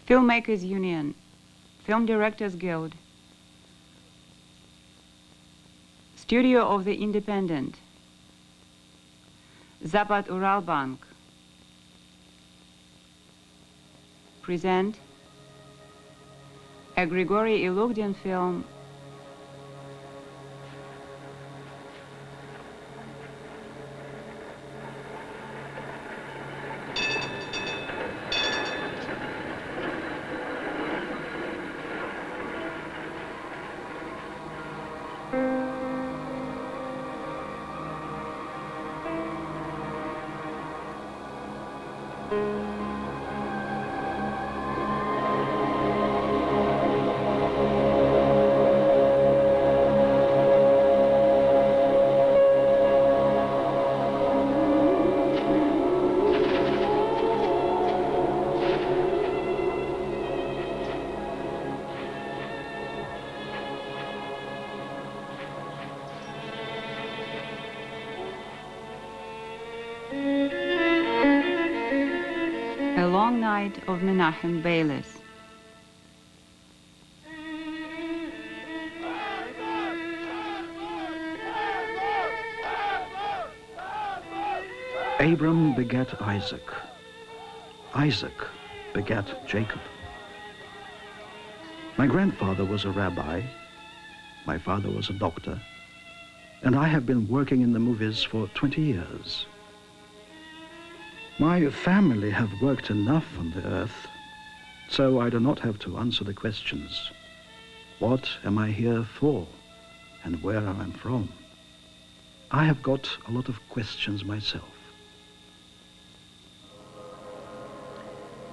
Filmmakers Union, Film Directors Guild, Studio of the Independent, Zapad Uralbank present a Grigory Ilugdin film, A Long Night of Menachem Beilis. Abram begat Isaac. Isaac begat Jacob. My grandfather was a rabbi, my father was a doctor, and I have been working in the movies for 20 years. My family have worked enough on the earth, so I do not have to answer the questions. What am I here for, and where am I from? I have got a lot of questions myself.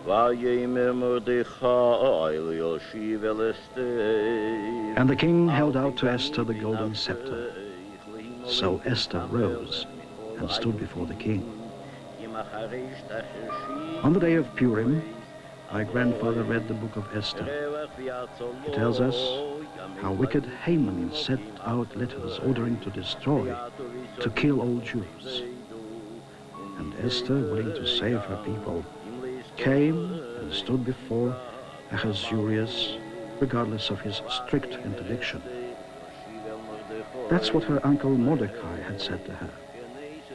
And the king held out to Esther the golden scepter. So Esther rose and stood before the king. On the day of Purim, my grandfather read the book of Esther. He tells us how wicked Haman sent out letters ordering to destroy, to kill all Jews. And Esther, willing to save her people, came and stood before Ahasuerus, regardless of his strict interdiction. That's what her uncle Mordecai had said to her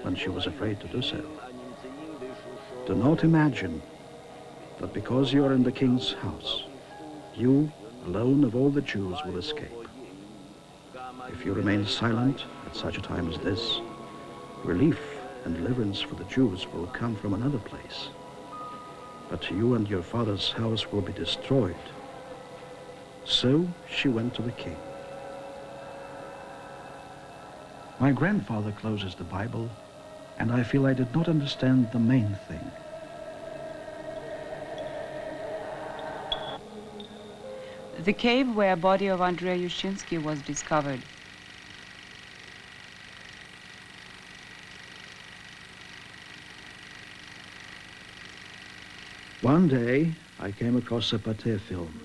when she was afraid to do so. Do not imagine that because you are in the king's house, you, alone of all the Jews, will escape. If you remain silent at such a time as this, relief and deliverance for the Jews will come from another place. But you and your father's house will be destroyed. So she went to the king. My grandfather closes the Bible, and I feel I did not understand the main thing. The cave where the body of Andrei Yushchinsky was discovered. One day, I came across a Pathé film.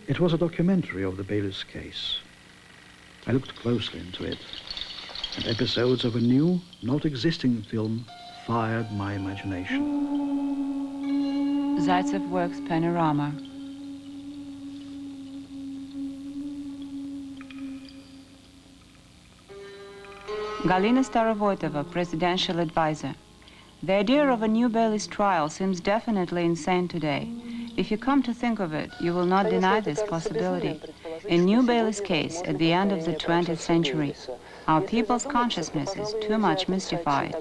It was a documentary of the Beilis case. I looked closely into it, and episodes of a new, not existing film fired my imagination. Zaitsev Works Panorama. Galina Starovoitova, presidential advisor. The idea of a new Beilis trial seems definitely insane today. If you come to think of it, you will not deny this possibility. In new Beilis case, at the end of the 20th century, our people's consciousness is too much mystified.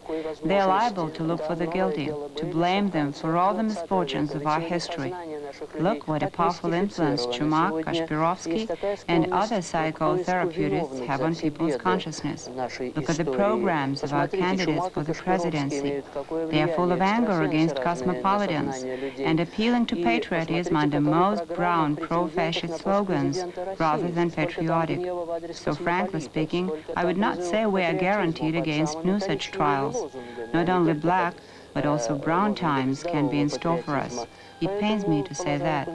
They are liable to look for the guilty, to blame them for all the misfortunes of our history. Look what a powerful influence Chumak, Kashpirovsky, and other psychotherapeutics have on people's consciousness. Look at the programs of our candidates for the presidency. They are full of anger against cosmopolitans and appealing to patriotism under most brown pro-fascist slogans rather than patriotic. So frankly speaking, I would not say we are guaranteed against new such trials. Not only black, but also brown times can be in store for us. It pains me to say that.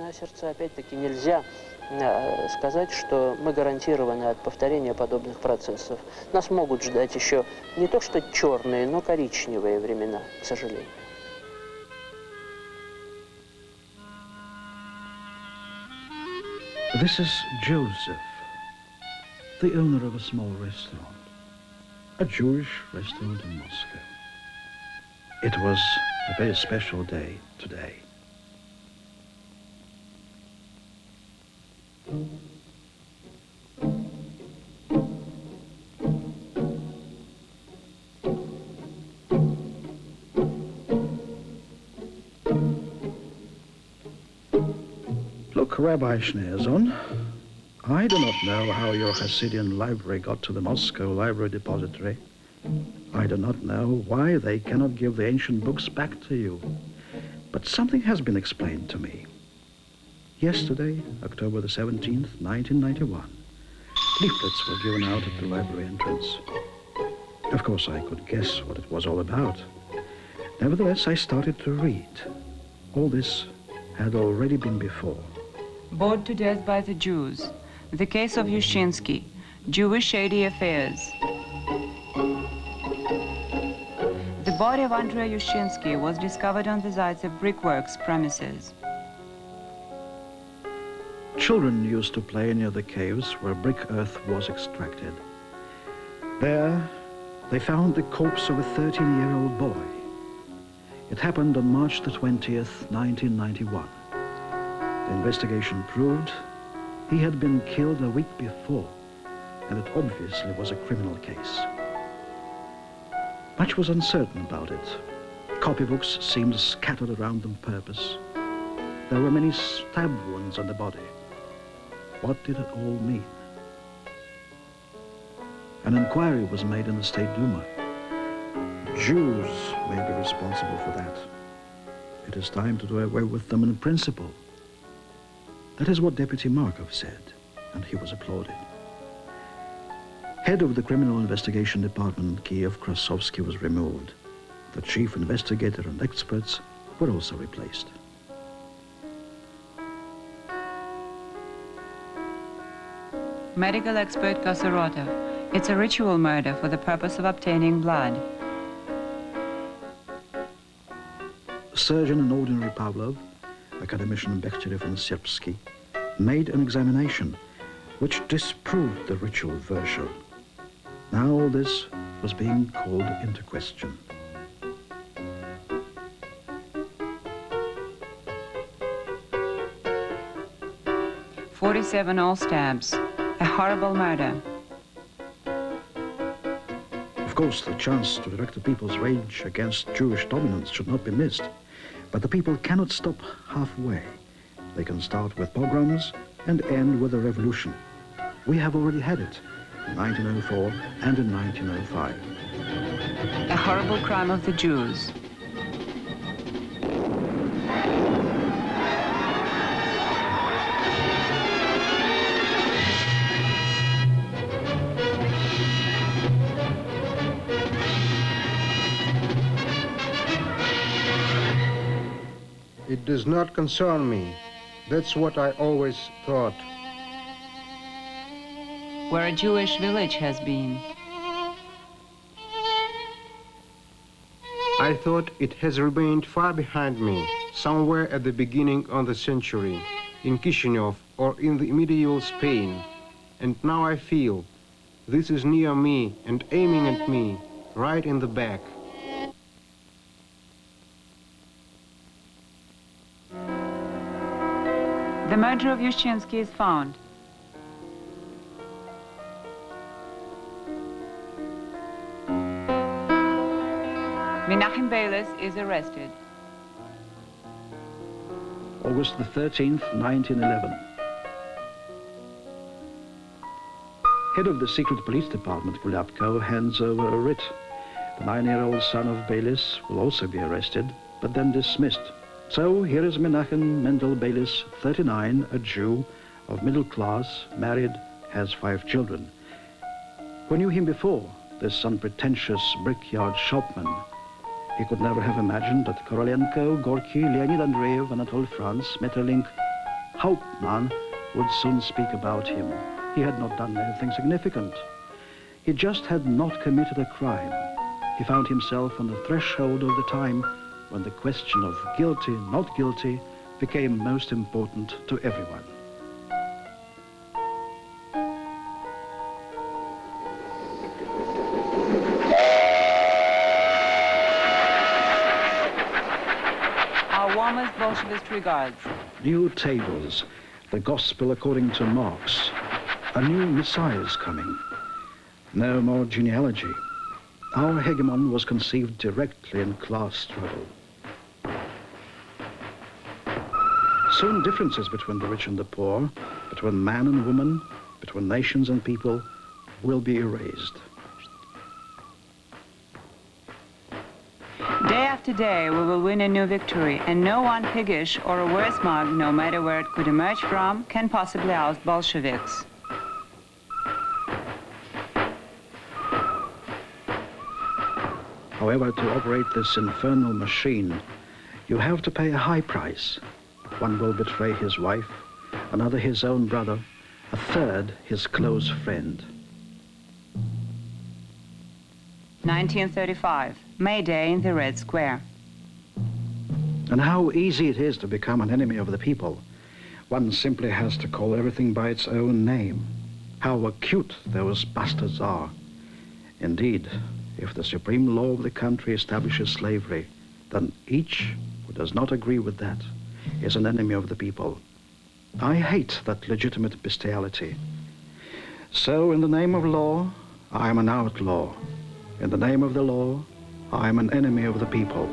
Сказать, что мы гарантированы от повторения подобных процессов. Нас могут ждать еще не то что черные, но коричневые времена, к сожалению. This is Joseph, the owner of a small restaurant, a Jewish restaurant in Moscow. It was a very special day today. Look, Rabbi Schneerson, I do not know how your Hasidian library got to the Moscow Library Depository. I do not know why they cannot give the ancient books back to you. But something has been explained to me. Yesterday, October the 17th, 1991, leaflets were given out at the library entrance. Of course, I could guess what it was all about. Nevertheless, I started to read. All this had already been before. Bored to death by the Jews. The case of Yushchinsky. Jewish shady affairs. The body of Andrei Yushchinsky was discovered on the Zaitsev Brickworks premises. Children used to play near the caves where brick earth was extracted. There, they found the corpse of a 13-year-old boy. It happened on March the 20th, 1991. The investigation proved he had been killed a week before, and it obviously was a criminal case. Much was uncertain about it. Copybooks seemed scattered around on purpose. There were many stab wounds on the body. What did it all mean? An inquiry was made in the State Duma. Jews may be responsible for that. It is time to do away with them in principle. That is what Deputy Markov said, and he was applauded. Head of the Criminal Investigation Department, Kiev Krasovsky, was removed. The chief investigator and experts were also replaced. Medical expert Kosorotov. It's a ritual murder for the purpose of obtaining blood. Surgeon and ordinary Pavlov, academician Bekhterev and Serbsky, made an examination which disproved the ritual version. Now all this was being called into question. "47 all stabs. A horrible murder." Of course, the chance to direct the people's rage against Jewish dominance should not be missed. But the people cannot stop halfway. They can start with pogroms and end with a revolution. We have already had it in 1904 and in 1905. A horrible crime of the Jews. It does not concern me. That's what I always thought. Where a Jewish village has been. I thought it has remained far behind me, somewhere at the beginning of the century, in Kishinev or in the medieval Spain. And now I feel this is near me and aiming at me, right in the back. The murder of Yushchinsky is found. Menachem Beilis is arrested. August the 13th, 1911. Head of the secret police department, Gulyabko, hands over a writ. The 9-year-old son of Beilis will also be arrested, but then dismissed. So here is Menachem Mendel Beilis, 39, a Jew, of middle class, married, has 5 children. Who knew him before, this unpretentious brickyard shopman? He could never have imagined that Korolenko, Gorky, Leonid Andreev, Anatole Franz, Metterlink, Hauptmann would soon speak about him. He had not done anything significant. He just had not committed a crime. He found himself on the threshold of the time when the question of guilty, not guilty, became most important to everyone. warmest Bolshevist regards. New tables, the gospel according to Marx. A new Messiah is coming. No more genealogy. Our hegemon was conceived directly in class struggle. Soon differences between the rich and the poor, between man and woman, between nations and people, will be erased. Day after day, we will win a new victory, and no one piggish or a worse mug, no matter where it could emerge from, can possibly oust Bolsheviks. However, to operate this infernal machine, you have to pay a high price. One will betray his wife, another his own brother, a third his close friend. 1935, May Day in the Red Square. And how easy it is to become an enemy of the people. One simply has to call everything by its own name. How acute those bastards are. Indeed, if the supreme law of the country establishes slavery, then each who does not agree with that is an enemy of the people. I hate that legitimate bestiality. So in the name of law, I am an outlaw. In the name of the law, I am an enemy of the people.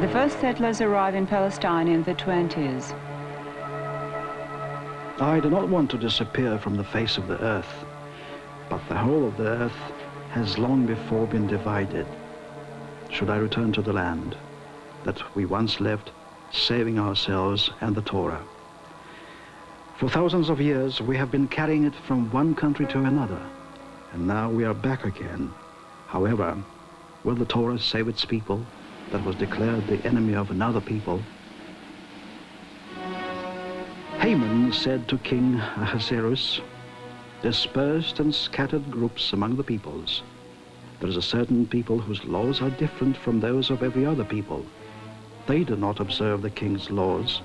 The first settlers arrive in Palestine in the 20s. I do not want to disappear from the face of the earth, but the whole of the earth has long before been divided. Should I return to the land that we once left, saving ourselves and the Torah? For thousands of years, we have been carrying it from one country to another, and now we are back again. However, will the Torah save its people that was declared the enemy of another people? Haman said to King Ahasuerus, dispersed and scattered groups among the peoples, there is a certain people whose laws are different from those of every other people. They do not observe the king's laws,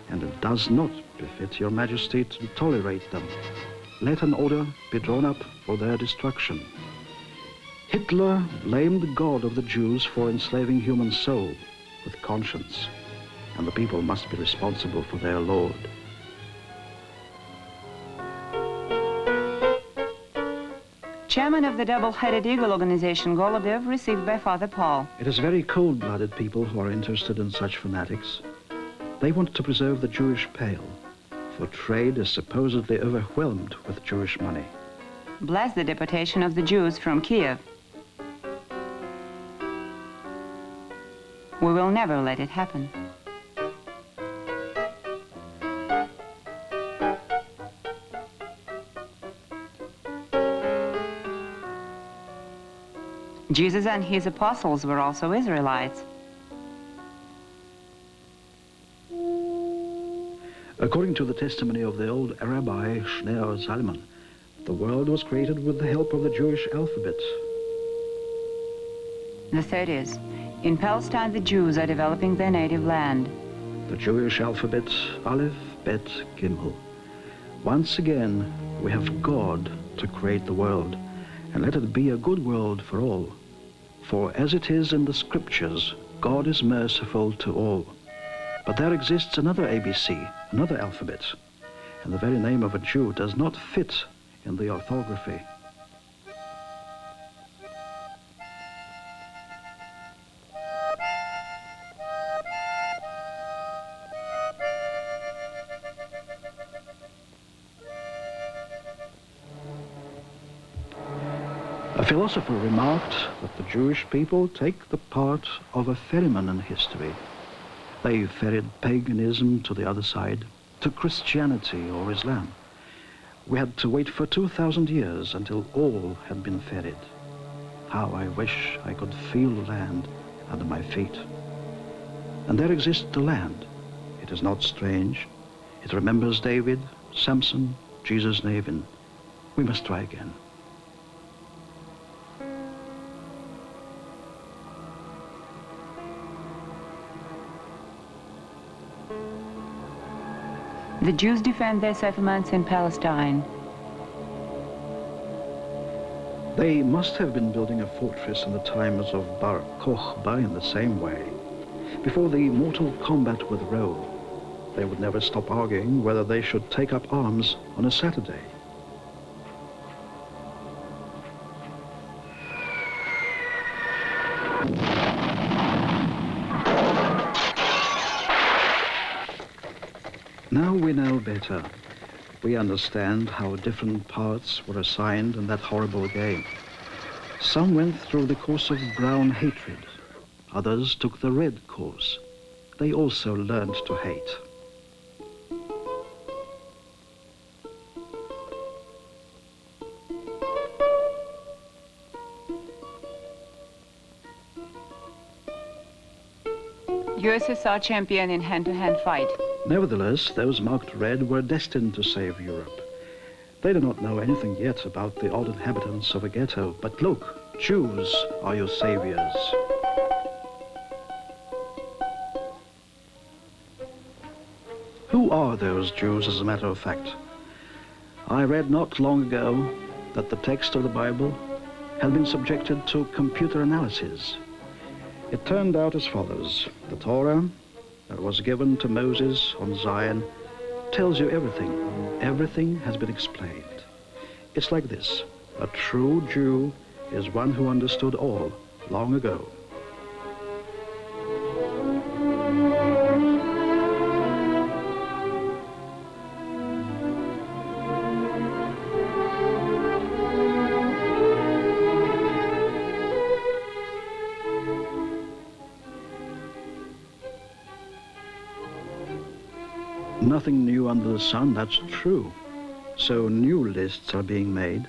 and it does not befit your majesty to tolerate them. Let an order be drawn up for their destruction. Hitler blamed God of the Jews for enslaving human soul with conscience, and the people must be responsible for their Lord. Chairman of the Double-Headed Eagle organization, Golubev, received by Father Paul. It is very cold-blooded people who are interested in such fanatics. They want to preserve the Jewish Pale, for trade is supposedly overwhelmed with Jewish money. Bless the deportation of the Jews from Kiev. We will never let it happen. Jesus and his apostles were also Israelites. According to the testimony of the old Rabbi Shneor Zalman, the world was created with the help of the Jewish alphabet. The third is, in Palestine the Jews are developing their native land. The Jewish alphabet, Aleph, Bet, Gimel. Once again, we have God to create the world, and let it be a good world for all. For as it is in the scriptures, God is merciful to all. But there exists another ABC, another alphabet, and the very name of a Jew does not fit in the orthography. A philosopher remarked that the Jewish people take the part of a ferryman in history. They ferried paganism to the other side, to Christianity or Islam. We had to wait for 2,000 years until all had been ferried. How I wish I could feel the land under my feet. And there exists the land. It is not strange. It remembers David, Samson, Jesus, Navin. We must try again. The Jews defend their settlements in Palestine. They must have been building a fortress in the times of Bar Kokhba in the same way. Before the mortal combat with Rome, they would never stop arguing whether they should take up arms on a Saturday. Now we know better. We understand how different parts were assigned in that horrible game. Some went through the course of brown hatred. Others took the red course. They also learned to hate. USSR champion in hand-to-hand fight. Nevertheless, those marked red were destined to save Europe. They do not know anything yet about the odd inhabitants of a ghetto, but look, Jews are your saviors. Who are those Jews, as a matter of fact? I read not long ago that the text of the Bible had been subjected to computer analysis. It turned out as follows. The Torah that was given to Moses on Zion tells you everything. Everything has been explained. It's like this. A true Jew is one who understood all long ago. Nothing new under the sun, that's true. So new lists are being made.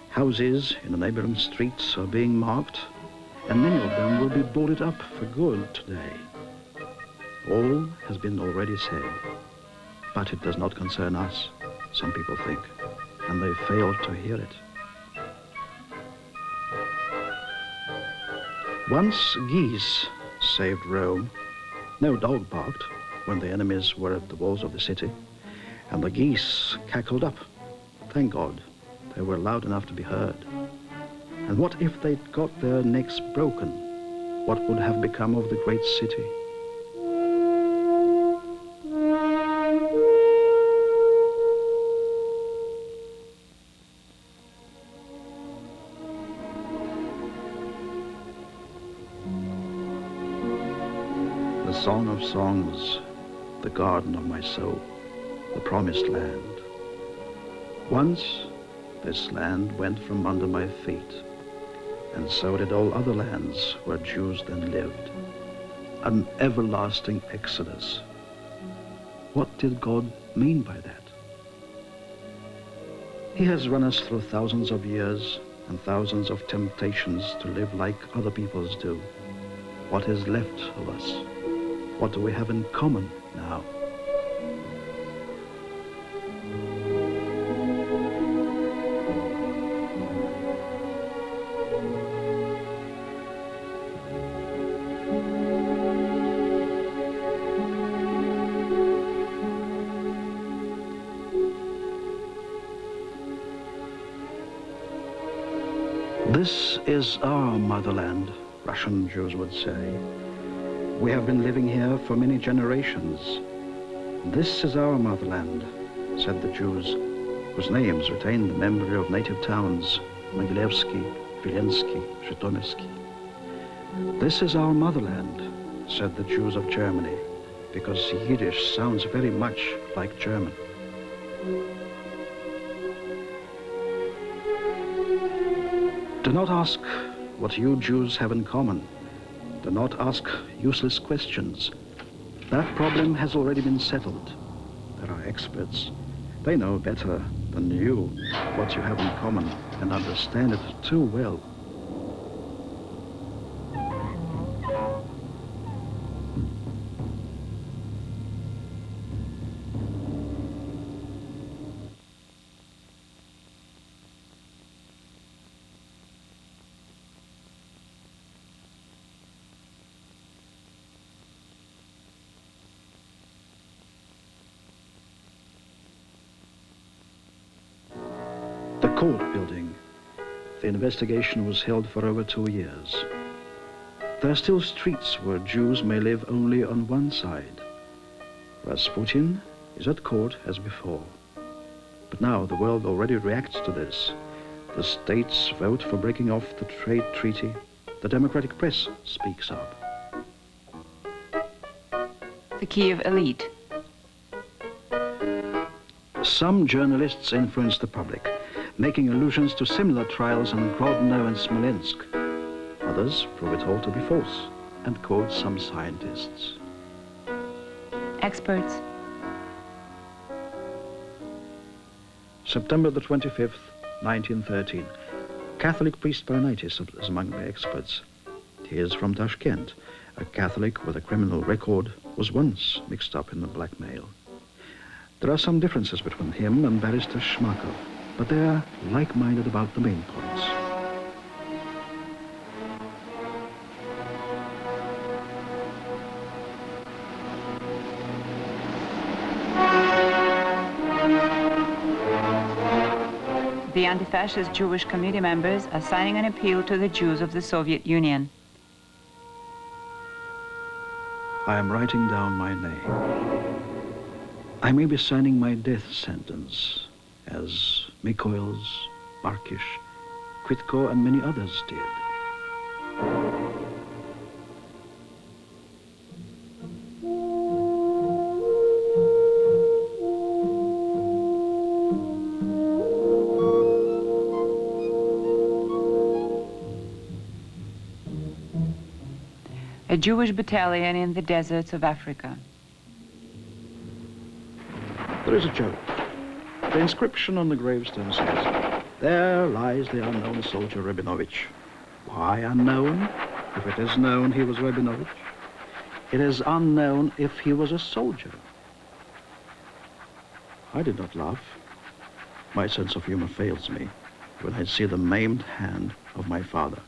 Houses in the neighboring streets are being marked, and many of them will be boarded up for good today. All has been already said, but it does not concern us, some people think, and they fail to hear it. Once geese saved Rome. No dog barked when the enemies were at the walls of the city, and the geese cackled up. Thank God, they were loud enough to be heard. And what if they'd got their necks broken? What would have become of the great city? The Song of Songs, the garden of my soul, the promised land. Once, this land went from under my feet, and so did all other lands where Jews then lived. An everlasting exodus. What did God mean by that? He has run us through thousands of years and thousands of temptations to live like other peoples do. What is left of us? What do we have in common now? This is our motherland, Russian Jews would say. We have been living here for many generations. This is our motherland, said the Jews, whose names retain the memory of native towns, Mogilevsky, Vilensky, Zhytomyrsky. This is our motherland, said the Jews of Germany, because Yiddish sounds very much like German. Do not ask what you Jews have in common. Do not ask useless questions. That problem has already been settled. There are experts. They know better than you what you have in common and understand it too well. court building, the investigation was held for over 2 years. There are still streets where Jews may live only on one side. Rasputin is at court as before. But now the world already reacts to this. The states vote for breaking off the trade treaty. The democratic press speaks up. The Kiev elite. Some journalists influence the public, making allusions to similar trials in Grodno and Smolensk. Others prove it all to be false and quote some scientists. Experts. September the 25th, 1913. Catholic priest Baranitis is among the experts. He is from Tashkent. A Catholic with a criminal record was once mixed up in the blackmail. There are some differences between him and Barrister Shmakov, but they are like-minded about the main points. The anti-fascist Jewish committee members are signing an appeal to the Jews of the Soviet Union. I am writing down my name. I may be signing my death sentence, as Mikhails, Barkish, Kvitko, and many others did. A Jewish battalion in the deserts of Africa. There is a joke. The inscription on the gravestone says, "There lies the unknown soldier Rabinovich." Why unknown? If it is known he was Rabinovich. It is unknown if he was a soldier. I did not laugh. My sense of humor fails me when I see the maimed hand of my father.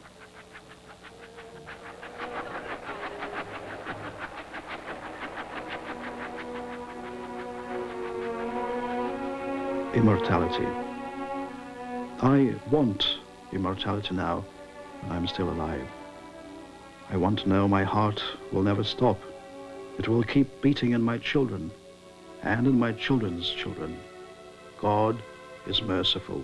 Immortality. I want immortality now, when I'm still alive. I want to know my heart will never stop. It will keep beating in my children and in my children's children. God is merciful.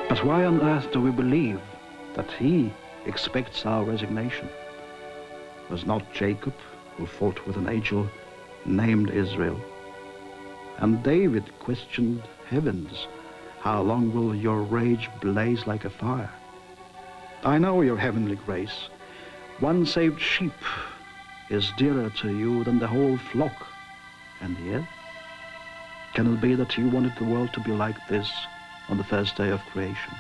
But why on earth do we believe that He expects our resignation? Was not Jacob, who fought with an angel, named Israel? And David questioned heavens, "How long will your rage blaze like a fire?" I know your heavenly grace. One saved sheep is dearer to you than the whole flock. And yet, can it be that you wanted the world to be like this on the first day of creation?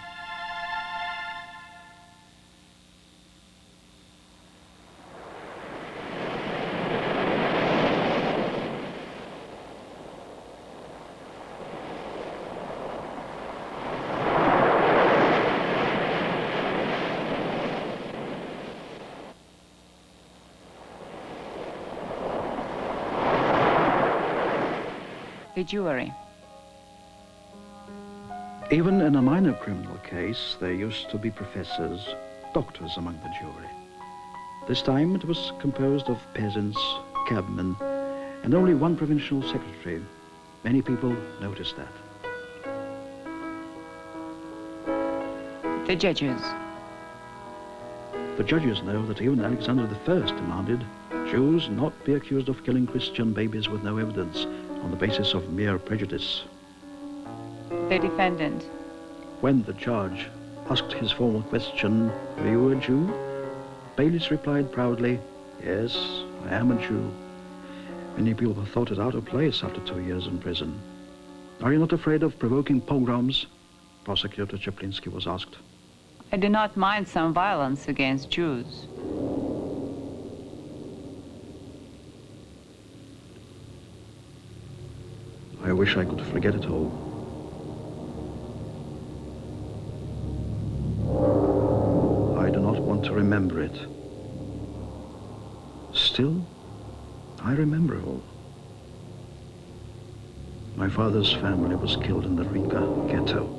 The Jewry. Even in a minor criminal case, there used to be professors, doctors among the jury. This time it was composed of peasants, cabmen, and only one provincial secretary. Many people noticed that. The judges. The judges know that even Alexander I demanded Jews not be accused of killing Christian babies with no evidence on the basis of mere prejudice. The defendant. When the judge asked his formal question, "Were you a Jew?" Baylis replied proudly, "Yes, I am a Jew." Many people thought it out of place after 2 years in prison. "Are you not afraid of provoking pogroms?" Prosecutor Chaplinsky was asked. I do not mind some violence against Jews. I wish I could forget it all. I do not want to remember it. Still, I remember all. My father's family was killed in the Riga ghetto.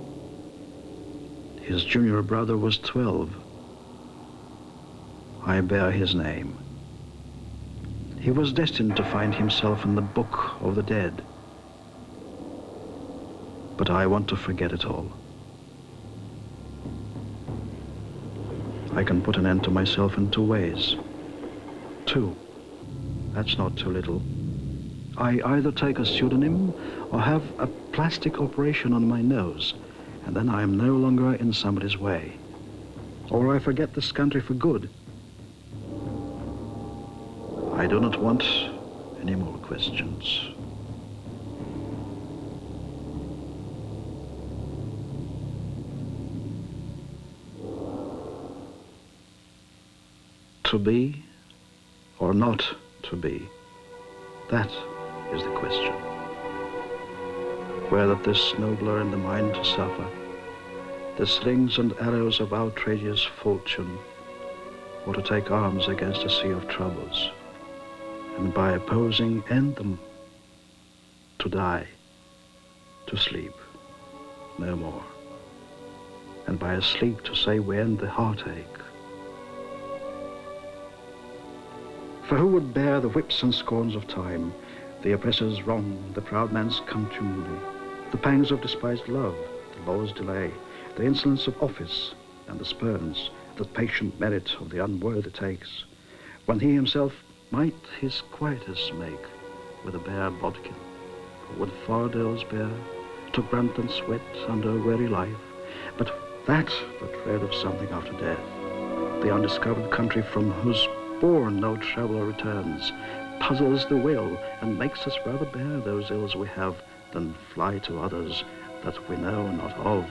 His junior brother was 12. I bear his name. He was destined to find himself in the book of the dead. But I want to forget it all. I can put an end to myself in 2 ways. 2. That's not too little. I either take a pseudonym or have a plastic operation on my nose, and then I am no longer in somebody's way. Or I forget this country for good. I do not want any more questions. To be or not to be, that is the question. Whether this nobler in the mind to suffer, the slings and arrows of outrageous fortune, or to take arms against a sea of troubles, and by opposing end them, to die, to sleep, no more, and by a sleep to say we end the heartache. For who would bear the whips and scorns of time, the oppressor's wrong, the proud man's contumely, the pangs of despised love, the law's delay, the insolence of office, and the spurns that patient merit of the unworthy takes, when he himself might his quietus make with a bare bodkin, who would fardels bear, to grunt and sweat under a weary life, but that the dread of something after death, the undiscovered country from whose bourne no traveller returns, puzzles the will and makes us rather bear those ills we have than fly to others that we know not of.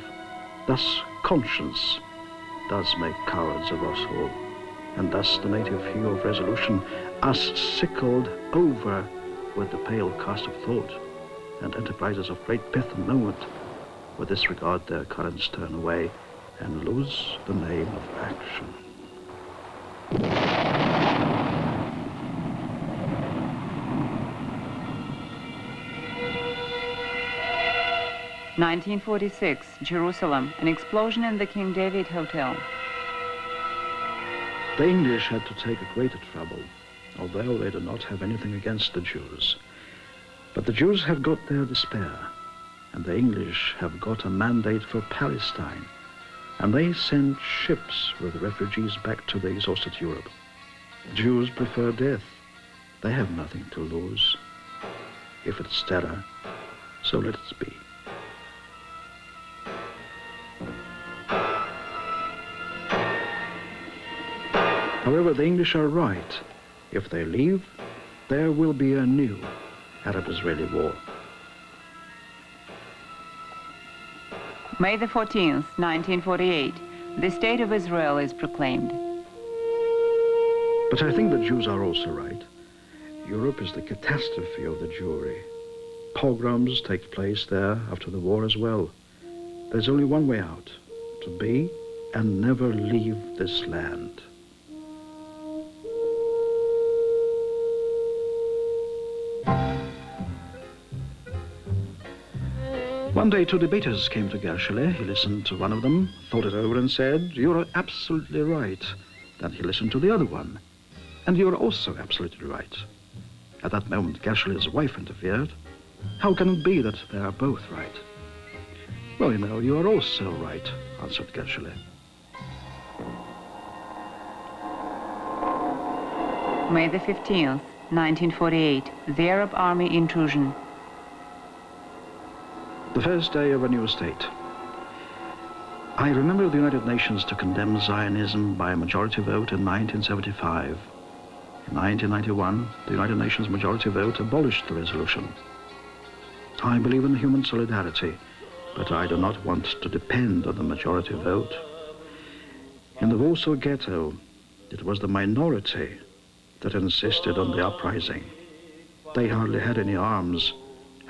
Thus conscience does make cowards of us all, and thus the native hue of resolution, us sickled over with the pale cast of thought, and enterprises of great pith and moment, with disregard their currents turn away, and lose the name of action. (1946), Jerusalem, an explosion in the King David Hotel. The English had to take a greater trouble, although they do not have anything against the Jews. But the Jews have got their despair, and the English have got a mandate for Palestine, and they send ships with refugees back to the exhausted Europe. Jews prefer death. They have nothing to lose. If it's terror, so let it be. However, the English are right. If they leave, there will be a new Arab-Israeli war. May the 14th, 1948, the State of Israel is proclaimed. But I think the Jews are also right. Europe is the catastrophe of the Jewry. Pogroms take place there after the war as well. There's only one way out, to be and never leave this land. One day, 2 debaters came to Gershele. He listened to one of them, thought it over and said, "You're absolutely right." Then he listened to the other one, "And you're also absolutely right." At that moment, Gershele's wife interfered. "How can it be that they are both right?" "Well, you know, you are also right," answered Gershele. May the 15th, 1948, the Arab Army intrusion. The first day of a new state. I remember the United Nations to condemn Zionism by a majority vote in 1975. In 1991, the United Nations majority vote abolished the resolution. I believe in human solidarity, but I do not want to depend on the majority vote. In the Warsaw Ghetto, it was the minority that insisted on the uprising. They hardly had any arms,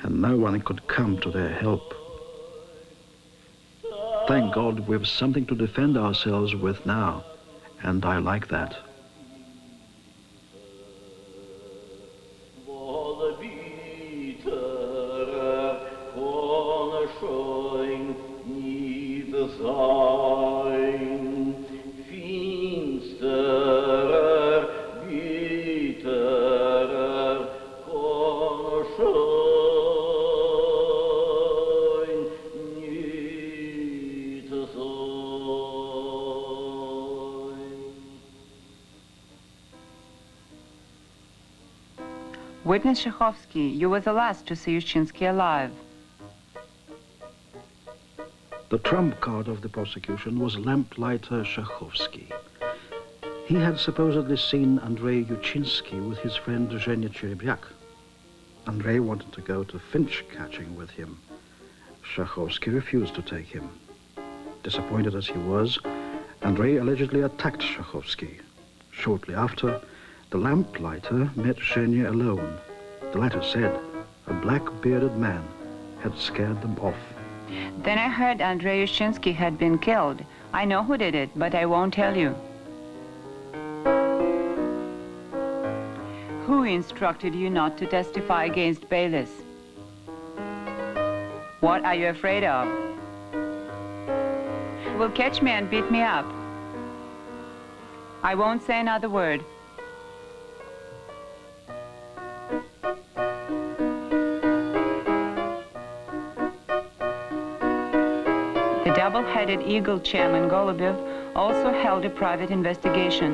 and no one could come to their help. Thank God we've something to defend ourselves with now, and I like that. Witness Shekhovsky, you were the last to see Yushchinsky alive. The trump card of the prosecution was lamplighter Shekhovsky. He had supposedly seen Andrei Yushchinsky with his friend Zhenya Cherebryak. Andrei wanted to go to finch catching with him. Shekhovsky refused to take him. Disappointed as he was, Andrei allegedly attacked Shekhovsky. Shortly after, the lamplighter met Zhenya alone. The latter said a black-bearded man had scared them off. Then I heard Andrei Yushchinsky had been killed. I know who did it, but I won't tell you. Who instructed you not to testify against Baylis? What are you afraid of? Will catch me and beat me up. I won't say another word. The double-headed Eagle chairman Golubev also held a private investigation.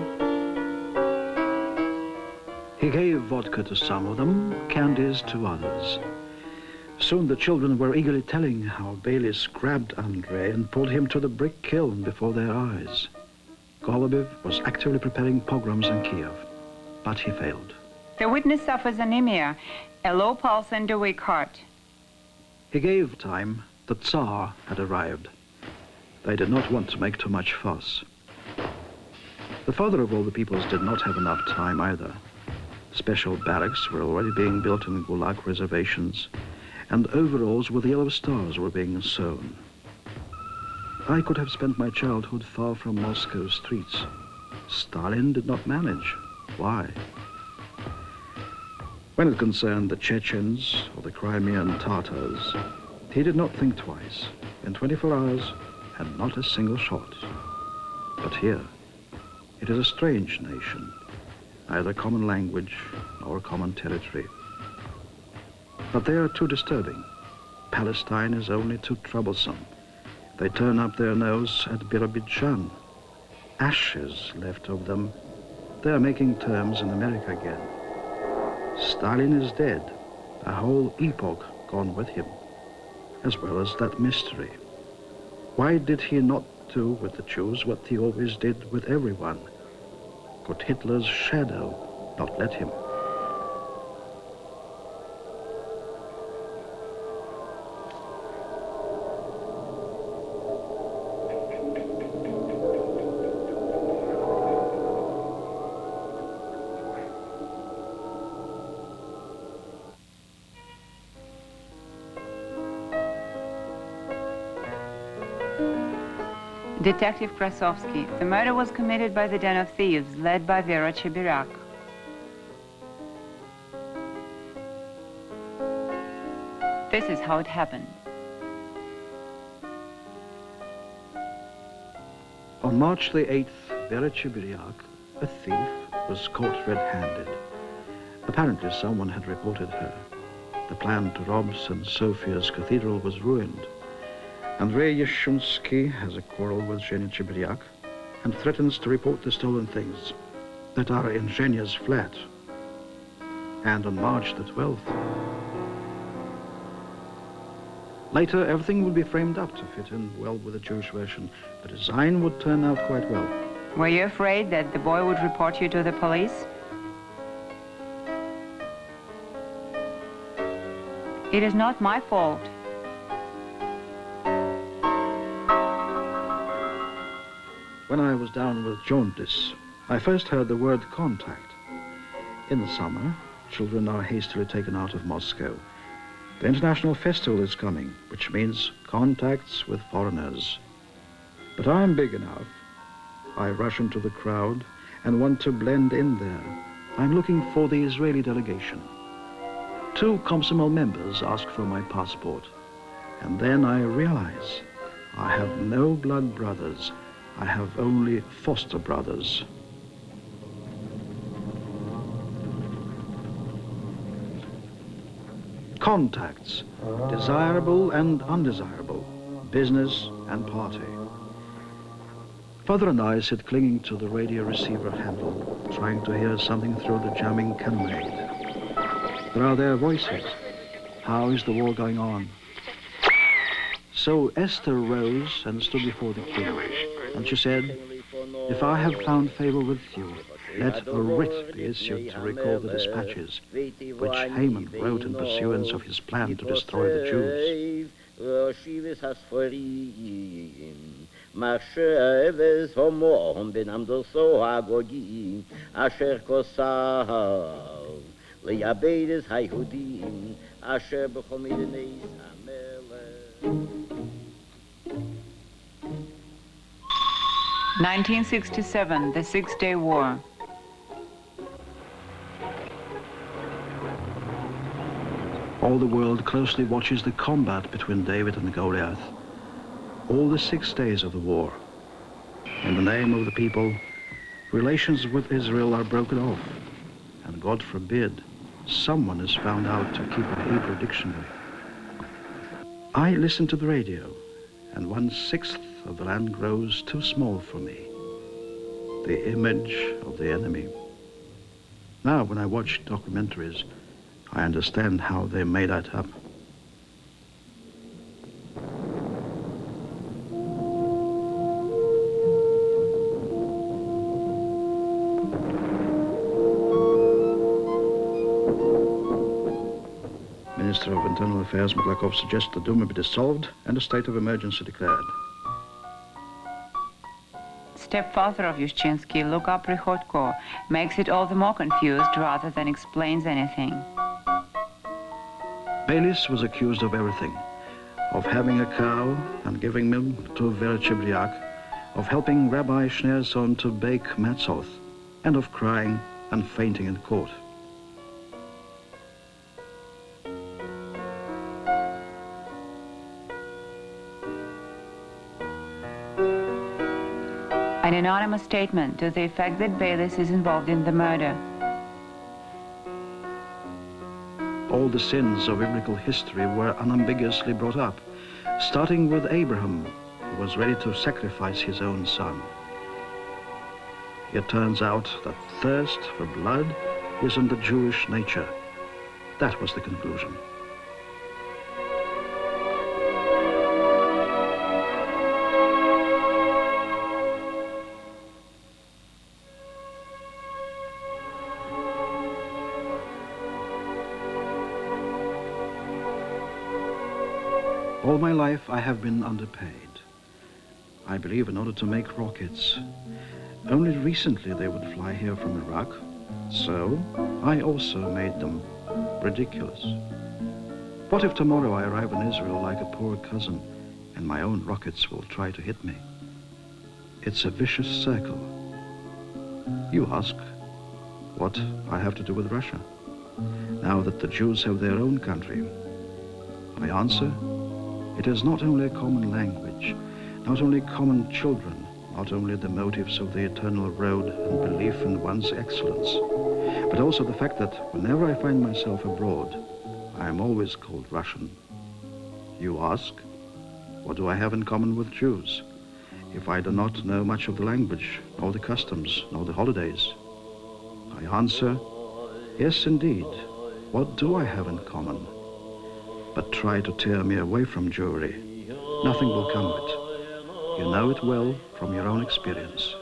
He gave vodka to some of them, candies to others. Soon the children were eagerly telling how Baylis grabbed Andrei and pulled him to the brick kiln before their eyes. Golubev was actively preparing pogroms in Kiev, but he failed. The witness suffers anemia, a low pulse and a weak heart. He gave time. The Tsar had arrived. They did not want to make too much fuss. The father of all the peoples did not have enough time either. Special barracks were already being built in Gulag reservations, and overalls with yellow stars were being sewn. I could have spent my childhood far from Moscow streets. Stalin did not manage. Why? When it concerned the Chechens or the Crimean Tatars, he did not think twice. In 24 hours, and not a single shot. But here, it is a strange nation, neither common language nor common territory. But they are too disturbing. Palestine is only too troublesome. They turn up their nose at Birobidzhan. Ashes left of them. They are making terms in America again. Stalin is dead, a whole epoch gone with him, as well as that mystery. Why did he not do with the Jews what he always did with everyone? Could Hitler's shadow not let him? Detective Krasovsky, the murder was committed by the Den of Thieves, led by Vera Cheberyak. This is how it happened. On March the 8th, Vera Cheberyak, a thief, was caught red-handed. Apparently someone had reported her. The plan to rob St. Sophia's Cathedral was ruined. Andrei Yushchinsky has a quarrel with Zhenya Cheberyak and threatens to report the stolen things that are in Zhenya's flat. And on March the 12th, later everything would be framed up to fit in well with the Jewish version. The design would turn out quite well. Were you afraid that the boy would report you to the police? It is not my fault. When I was down with jaundice, I first heard the word contact. In the summer, children are hastily taken out of Moscow. The international festival is coming, which means contacts with foreigners. But I am big enough. I rush into the crowd and want to blend in there. I'm looking for the Israeli delegation. 2 Komsomol members ask for my passport. And then I realize I have no blood brothers. I have only foster brothers. Contacts, desirable and undesirable, business and party. Father and I sit clinging to the radio receiver handle, trying to hear something through the jamming cannonade. There are their voices. How is the war going on? So Esther rose and stood before the king, and she said, "If I have found favor with you, let a writ be issued to recall the dispatches which Haman wrote in pursuance of his plan to destroy the Jews." ליביידס היהודים אשר בכל מדיני המלך. 1967, the Six-Day War. All the world closely watches the combat between David and Goliath. All the 6 days of the war. In the name of the people, relations with Israel are broken off. And God forbid, someone is found out to keep a Hebrew dictionary. I listen to the radio, and 1/6 of the land grows too small for me. The image of the enemy. Now, when I watch documentaries, I understand how they made that up. Minister of Internal Affairs Maglakov suggests the Duma be dissolved and a state of emergency declared. Stepfather of Yushchinsky, Luka Prihodko, makes it all the more confused rather than explains anything. Baylis was accused of everything. Of having a cow and giving milk to Vera Chibriak, of helping Rabbi Schneerson to bake matzoth, and of crying and fainting in court. An anonymous statement to the effect that Baylis is involved in the murder. All the sins of biblical history were unambiguously brought up, starting with Abraham, who was ready to sacrifice his own son. It turns out that thirst for blood is in the Jewish nature. That was the conclusion. All my life I have been underpaid. I believe in order to make rockets. Only recently they would fly here from Iraq, so I also made them ridiculous. What if tomorrow I arrive in Israel like a poor cousin and my own rockets will try to hit me? It's a vicious circle. You ask what I have to do with Russia, now that the Jews have their own country. I answer, it is not only a common language, not only common children, not only the motives of the eternal road and belief in one's excellence, but also the fact that whenever I find myself abroad, I am always called Russian. You ask, what do I have in common with Jews, if I do not know much of the language, nor the customs, nor the holidays? I answer, yes, indeed, what do I have in common? But try to tear me away from Jewry. Nothing will come of it. You know it well from your own experience.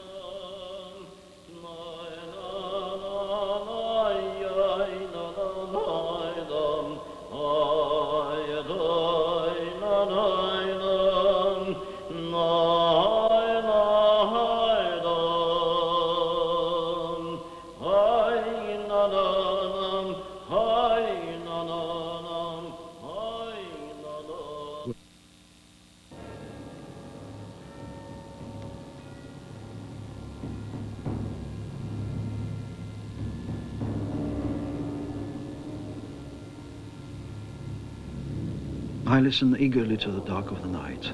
I listen eagerly to the dark of the night.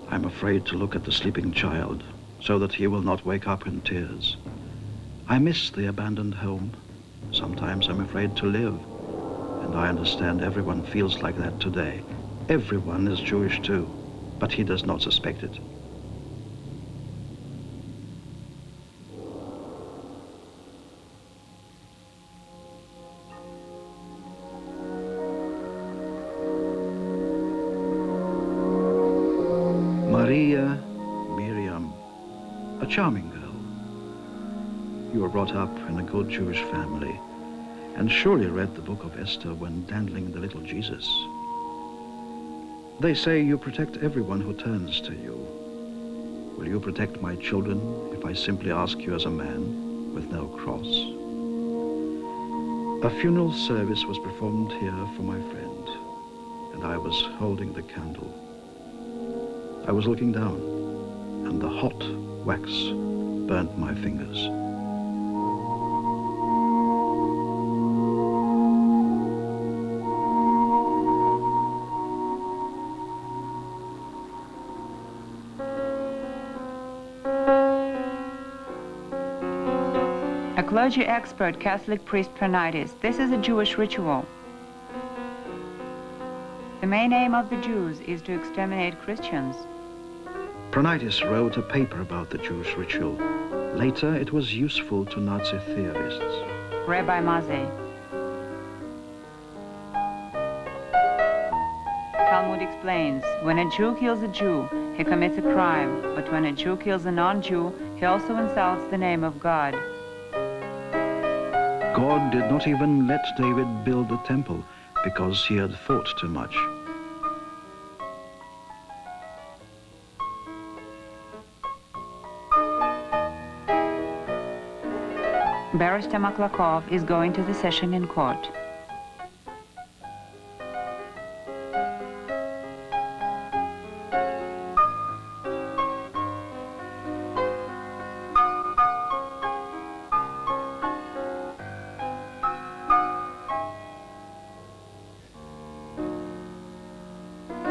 I'm afraid to look at the sleeping child, so that he will not wake up in tears. I miss the abandoned home. Sometimes I'm afraid to live, and I understand everyone feels like that today. Everyone is Jewish too, but he does not suspect it. charming girl. You were brought up in a good Jewish family and surely read the book of Esther when dandling the little Jesus. They say you protect everyone who turns to you. Will you protect my children if I simply ask you as a man with no cross? A funeral service was performed here for my friend, and I was holding the candle. I was looking down, and the hot wax burnt my fingers. A clergy expert, Catholic priest Pranitis. This is a Jewish ritual. The main aim of the Jews is to exterminate Christians. Pranitis wrote a paper about the Jewish ritual. Later, it was useful to Nazi theorists. Rabbi Mazei. Talmud explains, when a Jew kills a Jew, he commits a crime, but when a Jew kills a non-Jew, he also insults the name of God. God did not even let David build the temple because he had fought too much. Barrister Maklakov is going to the session in court.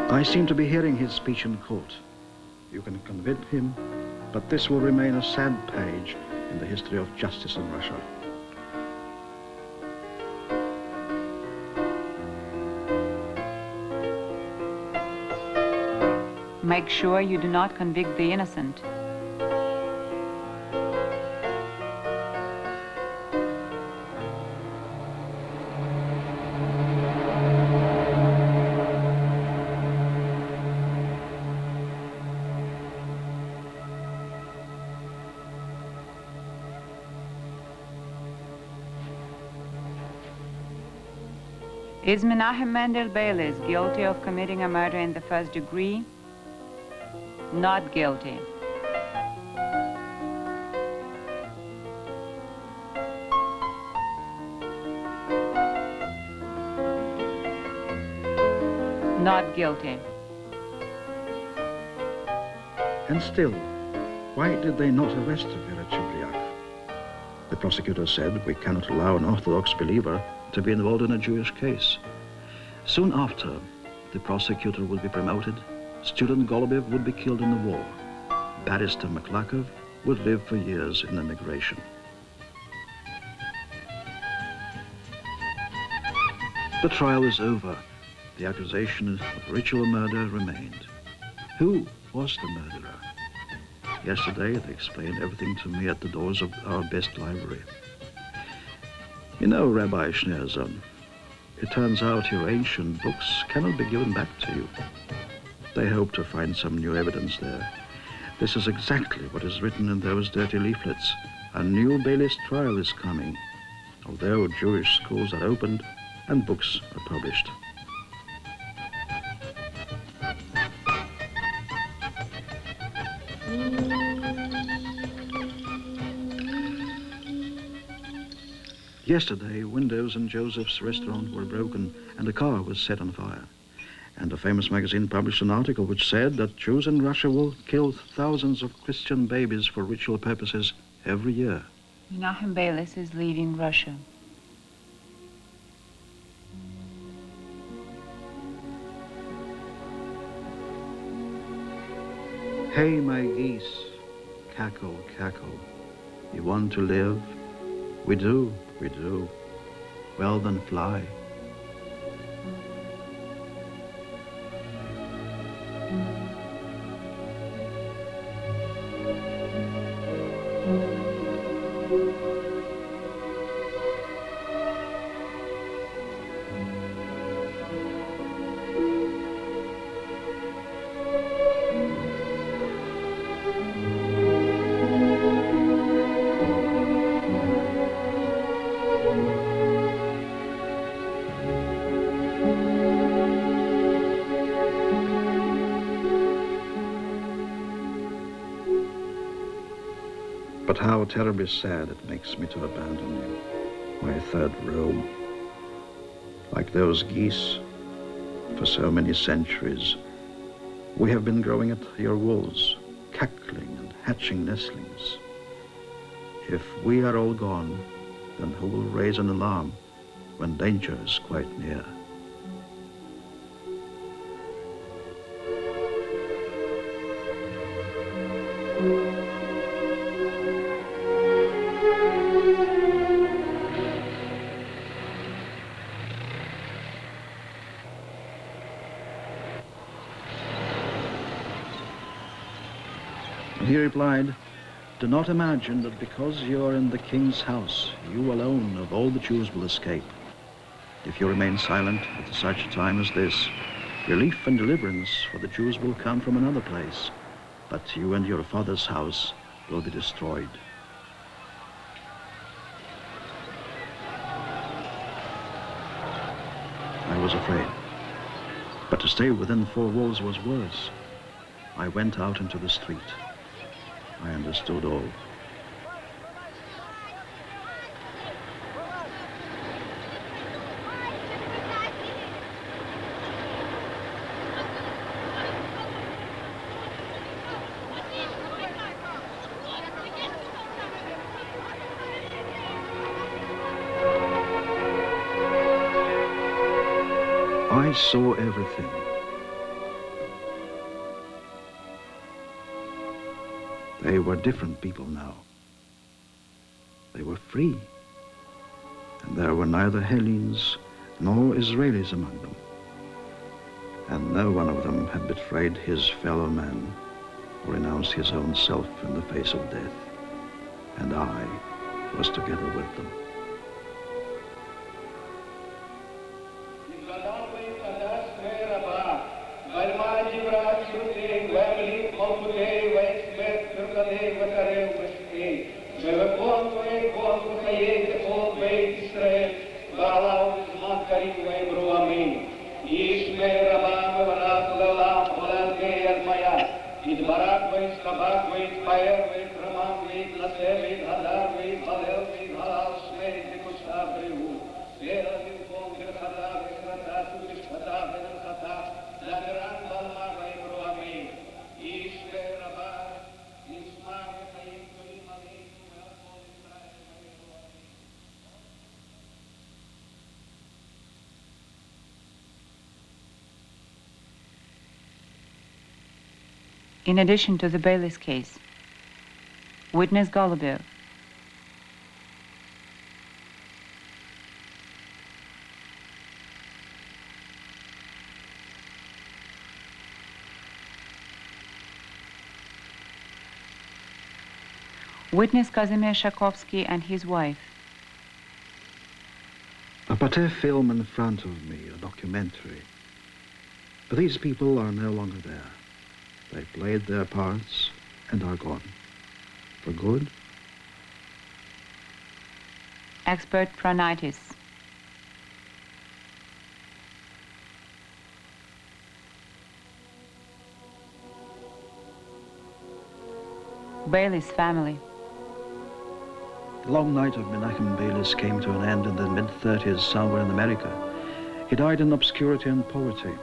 I seem to be hearing his speech in court. You can convict him, but this will remain a sad page in the history of justice in Russia. Make sure you do not convict the innocent. Is Menachem Mendel Beilis guilty of committing a murder in the first degree? Not guilty. Not guilty. And still, why did they not arrest Vera Chibriak? The prosecutor said, we cannot allow an Orthodox believer to be involved in a Jewish case. Soon after, the prosecutor would be promoted, student Golubev would be killed in the war, barrister Maklakov would live for years in emigration. The trial is over. The accusation of ritual murder remained. Who was the murderer? Yesterday, they explained everything to me at the doors of our best library. You know, Rabbi Schneerson, it turns out your ancient books cannot be given back to you. They hope to find some new evidence there. This is exactly what is written in those dirty leaflets. A new Beilis trial is coming, although Jewish schools are opened and books are published. Yesterday, windows in Joseph's restaurant were broken and a car was set on fire. And a famous magazine published an article which said that Jews in Russia will kill thousands of Christian babies for ritual purposes every year. Menachem Beilis is leaving Russia. Hey, my geese, cackle, cackle. You want to live? We do, we do. Well, then fly. how terribly sad it makes me to abandon you, my third Rome. Like those geese, for so many centuries, we have been growing at your walls, cackling and hatching nestlings. If we are all gone, then who will raise an alarm when danger is quite near? He replied, "Do not imagine that because you are in the king's house, you alone of all the Jews will escape. If you remain silent at such a time as this, relief and deliverance for the Jews will come from another place, but you and your father's house will be destroyed." I was afraid, but to stay within 4 walls was worse. I went out into the street. I understood all. I saw everything. They were different people now. They were free. And there were neither Hellenes nor Israelis among them. And no one of them had betrayed his fellow man or renounced his own self in the face of death. And I was together with them. In addition to the Bailey's case, witness Golubov, witness Kazimierz Shakovsky and his wife, A Pathé film in front of me, a documentary. But these people are no longer there. They played their parts and are gone. For good? expert Pranitis, Bailey's family, The long night of Menachem Beilis came to an end in the mid-30s somewhere in America. He died in obscurity and poverty.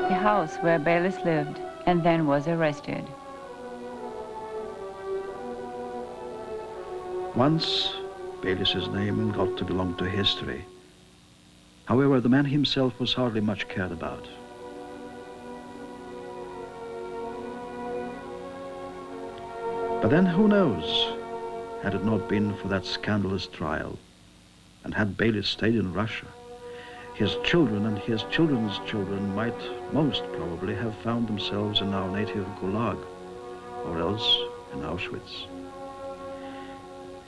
the house where Beilis lived and then was arrested. Once, Beilis's name got to belong to history. However, the man himself was hardly much cared about. But then who knows, had it not been for that scandalous trial, and had Beilis stayed in Russia, his children and his children's children might most probably have found themselves in our native Gulag, or else in Auschwitz.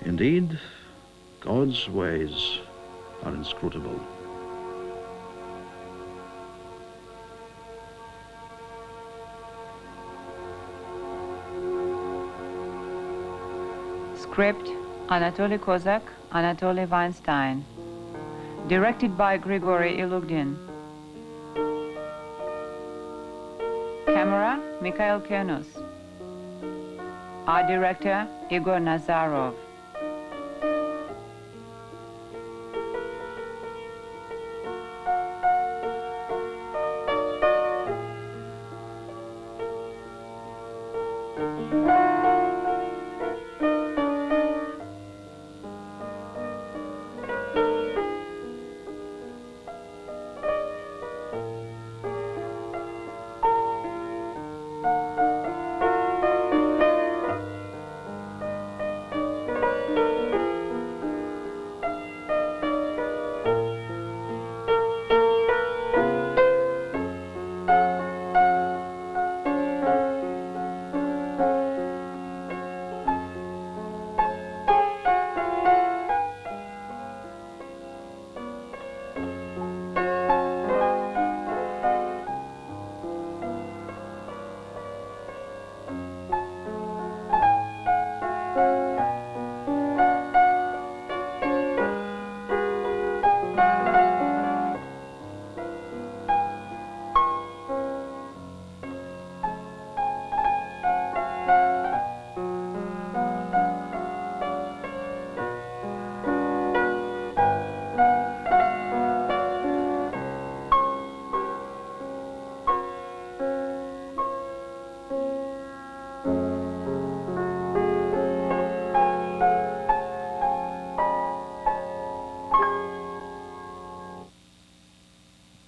Indeed, God's ways are inscrutable. Script Anatoly Kozak, Anatoly Weinstein. Directed by Grigory Ilugdin. Camera, Mikhail Kenus. Art director, Igor Nazarov.